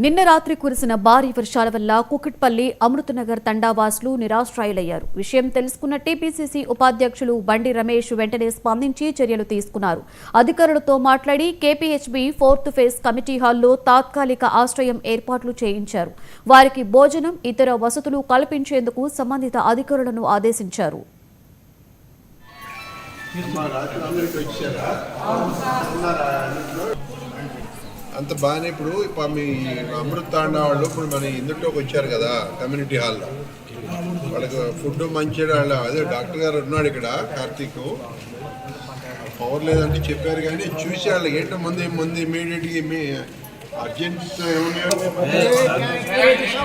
నిన్న రాత్రి కురిసిన భారీ వర్షాల వల్ల కుకట్పల్లి అమృతనగర్ తండావాసులు నిరాశ్రయులయ్యారు. విషయం తెలుసుకున్న టీపీసీసీ ఉపాధ్యక్షులు బండి రమేష్ వెంటనే స్పందించి చర్యలు తీసుకున్నారు. అధికారులతో మాట్లాడి కేపీహెచ్బీ 4th ఫేజ్ కమిటీ హాల్లో తాత్కాలిక ఆశ్రయం ఏర్పాట్లు చేయించారు. వారికి భోజనం, ఇతర వసతులు కల్పించేందుకు సంబంధిత అధికారులను ఆదేశించారు. అంత బాగానే ఇప్పుడు మీ అమృత తాండా వాళ్ళు ఇప్పుడు మన ఇందులోకి వచ్చారు కదా కమ్యూనిటీ హాల్లో. వాళ్ళకి ఫుడ్ మంచిగా అదే డాక్టర్ గారు ఉన్నాడు ఇక్కడ, కార్తీక్. పవర్ లేదంటే చెప్పారు కానీ చూసి వాళ్ళకి ఏంటో ముందు ఇమీడియట్గా మీ అర్జెంట్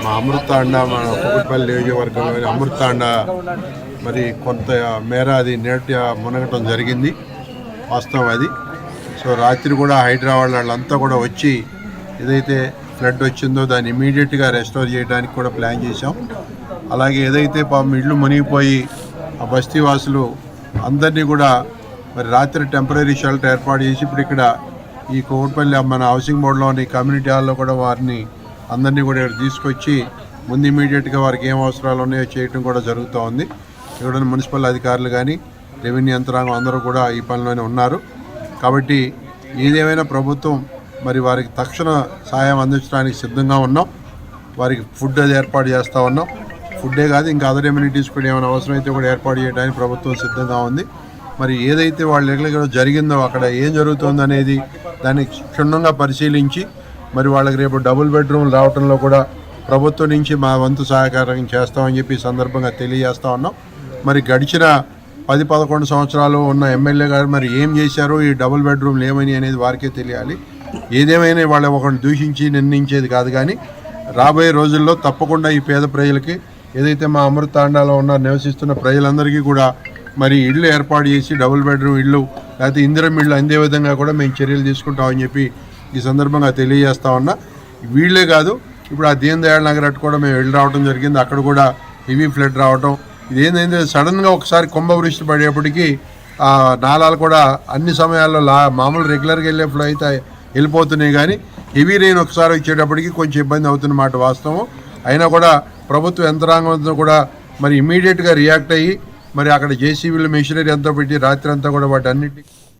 మా అమృత తాండా, మన కుకట్పల్లి నియోజకవర్గంలో అమృత తాండా మరి కొంత మేర అది నేట మునగటం జరిగింది, వాస్తవం అది. సో రాత్రి కూడా హైదరాబాద్ వాళ్ళంతా కూడా వచ్చి ఏదైతే ఫ్లడ్ వచ్చిందో దాన్ని ఇమీడియట్గా రెస్టోర్ చేయడానికి కూడా ప్లాన్ చేశాం. అలాగే ఏదైతే పాపం ఇళ్ళు మునిగిపోయి ఆ బస్తీ వాసులు అందరినీ కూడా మరి రాత్రి టెంపరీ షెల్టర్ ఏర్పాటు చేసి ఇప్పుడు ఇక్కడ ఈ కుకట్పల్లి మన హౌసింగ్ బోర్డులోని కమ్యూనిటీ హాల్లో కూడా వారిని అందరినీ కూడా ఇక్కడ తీసుకొచ్చి ముందు ఇమీడియట్గా వారికి ఏం అవసరాలు ఉన్నాయో చేయడం కూడా జరుగుతూ ఉంది. ఇక్కడ మున్సిపల్ అధికారులు కానీ రెవెన్యూ యంత్రాంగం అందరూ కూడా ఈ పనిలోనే ఉన్నారు. కాబట్టి ఏదేమైనా ప్రభుత్వం మరి వారికి తక్షణ సాయం అందించడానికి సిద్ధంగా ఉన్నాం. వారికి ఫుడ్ అది ఏర్పాటు చేస్తూ ఉన్నాం. ఫుడ్డే కాదు, ఇంకా అదర్ ఎమ్యూనిటీస్ కూడా ఏమైనా అవసరమైతే కూడా ఏర్పాటు చేయడానికి ప్రభుత్వం సిద్ధంగా ఉంది. మరి ఏదైతే వాళ్ళ దగ్గర జరిగిందో అక్కడ ఏం జరుగుతుందో అనేది దాన్ని క్షుణ్ణంగా పరిశీలించి మరి వాళ్ళకి రేపు డబుల్ బెడ్రూమ్ రావడంలో కూడా ప్రభుత్వం నుంచి మా వంతు సహకారం చేస్తామని చెప్పి ఈ సందర్భంగా తెలియజేస్తూ ఉన్నాం. మరి గడిచిన 10-11 సంవత్సరాలు ఉన్న ఎమ్మెల్యే గారు మరి ఏం చేశారో, ఈ డబుల్ బెడ్రూమ్లు ఏమని అనేది వారికే తెలియాలి. ఏదేమైనా వాళ్ళ ఒకరిని దూషించి నిర్ణయించేది కాదు, కానీ రాబోయే రోజుల్లో తప్పకుండా ఈ పేద ప్రజలకి ఏదైతే మా అమృత తాండాలో ఉన్న నివసిస్తున్న ప్రజలందరికీ కూడా మరి ఇళ్ళు ఏర్పాటు చేసి డబుల్ బెడ్రూమ్ ఇళ్ళు లేకపోతే ఇందిరం ఇళ్ళు అందే విధంగా కూడా మేము చర్యలు తీసుకుంటామని చెప్పి ఈ సందర్భంగా తెలియజేస్తా ఉన్నా. వీళ్ళే కాదు, ఇప్పుడు ఆ దీన్ దయాళ్ నగర్ అటు కూడా మేము వెళ్ళి రావడం జరిగింది. అక్కడ కూడా హెవీ ఫ్లడ్ రావడం, ఇదేంటంటే సడన్గా ఒకసారి కుంభవృష్టి పడేపటికి నాలాలు కూడా అన్ని సమయాల్లో మామూలు రెగ్యులర్గా వెళ్ళే ఫ్లో అయితే వెళ్ళిపోతున్నాయి, కానీ హెవీ రెయిన్ ఒకసారి వచ్చేటప్పటికి కొంచెం ఇబ్బంది అవుతున్నమాట వాస్తవం. అయినా కూడా ప్రభుత్వ యంత్రాంగంతో కూడా మరి ఇమీడియట్గా రియాక్ట్ అయ్యి మరి అక్కడ జేసీబీలు మెషినరీ అంతా పెట్టి రాత్రి అంతా కూడా వాటి అన్నిటి